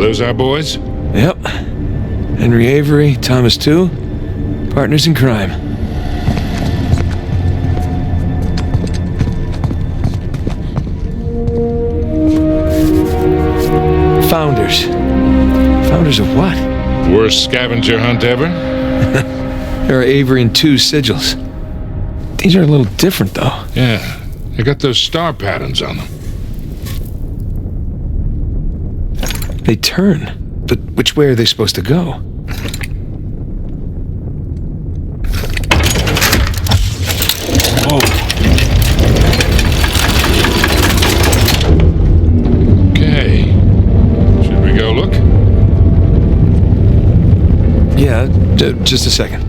those our boys? Yep. Henry Avery, Thomas too. Partners in crime. Founders. Founders of what? Worst scavenger hunt ever? There are Avery and two sigils. These are a little different, though. Yeah, they got those star patterns on them. They turn. But which way are they supposed to go? Whoa. Okay. Should we go look? Yeah, just a second.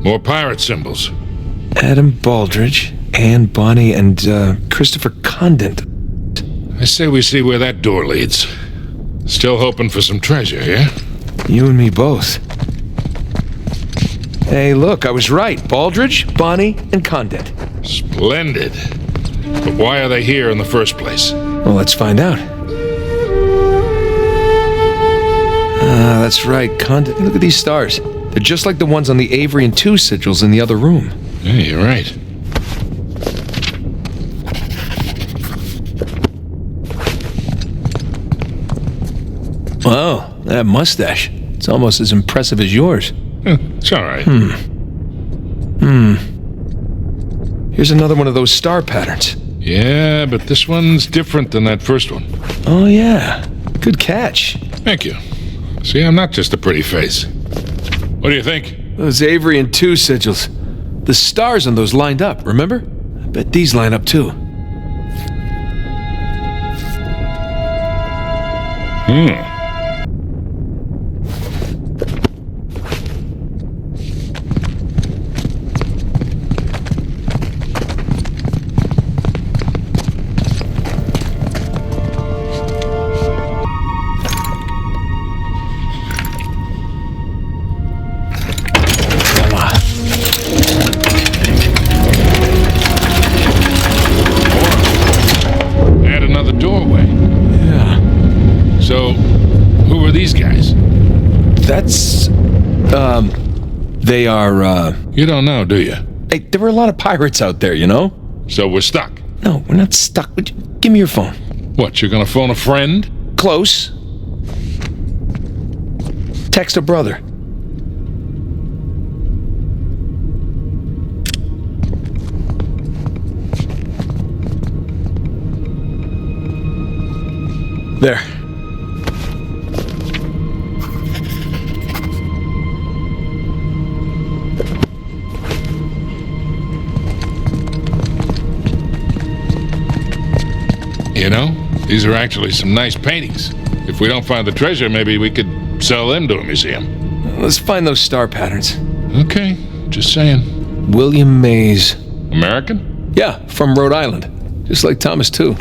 More pirate symbols. Adam Baldridge, Anne Bonny, and Christopher Condent. I say we see where that door leads. Still hoping for some treasure, yeah? You and me both. Hey, look, I was right. Baldridge, Bonny, and Condent. Splendid. But why are they here in the first place? Well, let's find out. That's right, Condent. Look at these stars. They're just like the ones on the Avery and two sigils in the other room. Yeah, you're right. Wow, that mustache. It's almost as impressive as yours. It's all right. Here's another one of those star patterns. Yeah, but this one's different than that first one. Oh, yeah. Good catch. Thank you. See, I'm not just a pretty face. What do you think? Those Avery and two sigils. The stars on those lined up, remember? I bet these line up too. That's, they are, You don't know, do you? Hey, there were a lot of pirates out there, you know? So we're stuck. No, we're not stuck. Give me your phone. What, you're gonna phone a friend? Close. Text a brother. There. You know, these are actually some nice paintings. If we don't find the treasure, maybe we could sell them to a museum. Let's find those star patterns. Okay, just saying. William Mays. American? Yeah, from Rhode Island. Just like Thomas, too.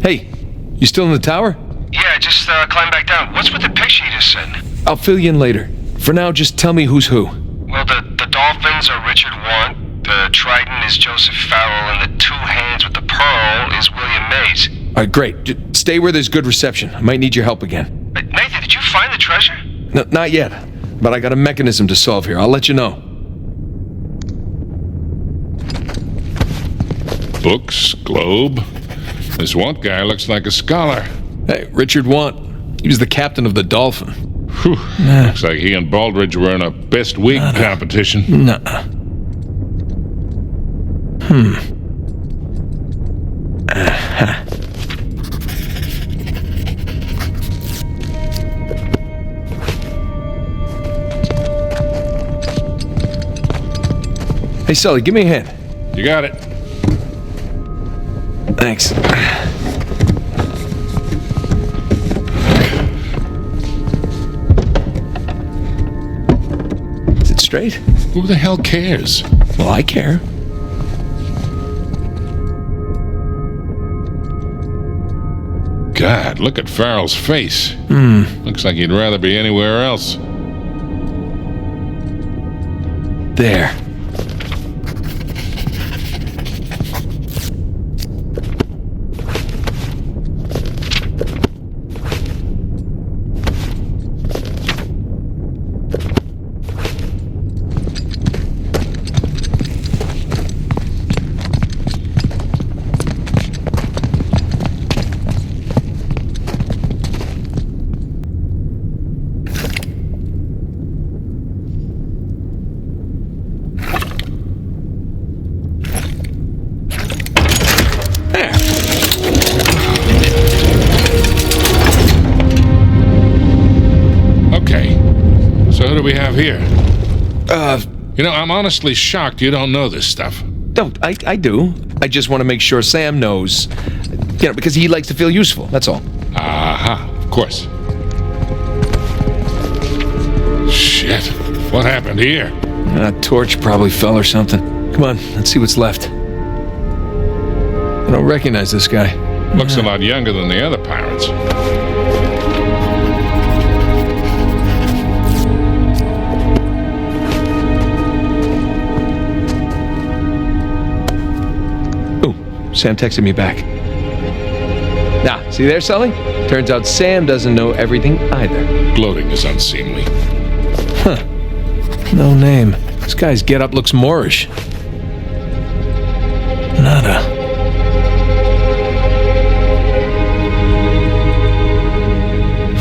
Hey, you still in the tower? Yeah, I just climbed back down. What's with the picture you just sent? I'll fill you in later. For now, just tell me who's who. Well, the dolphins are Richard Want, the trident is Joseph Farrell, and the two hands with the pearl is William Mays. All right, great. Just stay where there's good reception. I might need your help again. Nathan, did you find the treasure? No, not yet. But I got a mechanism to solve here. I'll let you know. Books, globe. This Want guy looks like a scholar. Hey, Richard Want. He was the captain of the Dolphin. Whew. Looks like he and Baldridge were in a best wig competition. Nuh-uh. Hey, Sully, give me a hand. You got it. Thanks. Is it straight? Who the hell cares? Well, I care. God, look at Farrell's face. Looks like he'd rather be anywhere else. there. So who do we have here? You know, I'm honestly shocked you don't know this stuff. No, I do. I just want to make sure Sam knows. You know, because he likes to feel useful, that's all. Aha, of course. Shit, what happened here? A torch probably fell or something. Come on, let's see what's left. I don't recognize this guy. Looks a lot younger than the other pirates. Sam texted me back. Nah, see there, Sully? Turns out Sam doesn't know everything either. Gloating is unseemly. Huh. No name. This guy's getup looks Moorish. Nada.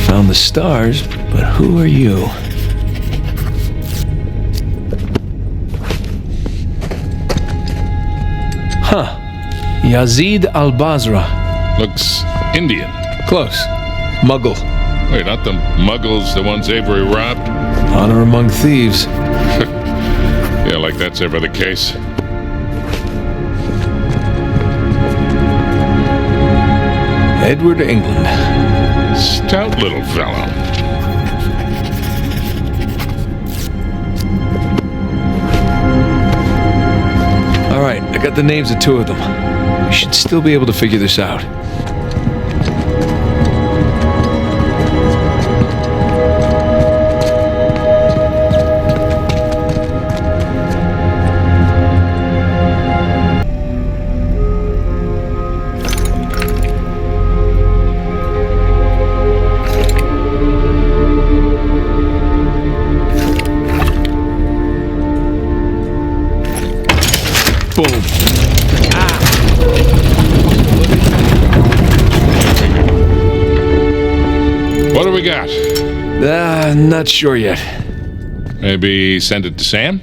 Found the stars, but who are you? Huh. Yazid al-Basra. Looks Indian. Close. Muggle. Wait, not the Muggles, the ones Avery robbed? Honor among thieves. Yeah, like that's ever the case. Edward, England. Stout little fellow. All right, I got the names of two of them. We should still be able to figure this out. Boom. What do we got? Not sure yet. Maybe send it to Sam?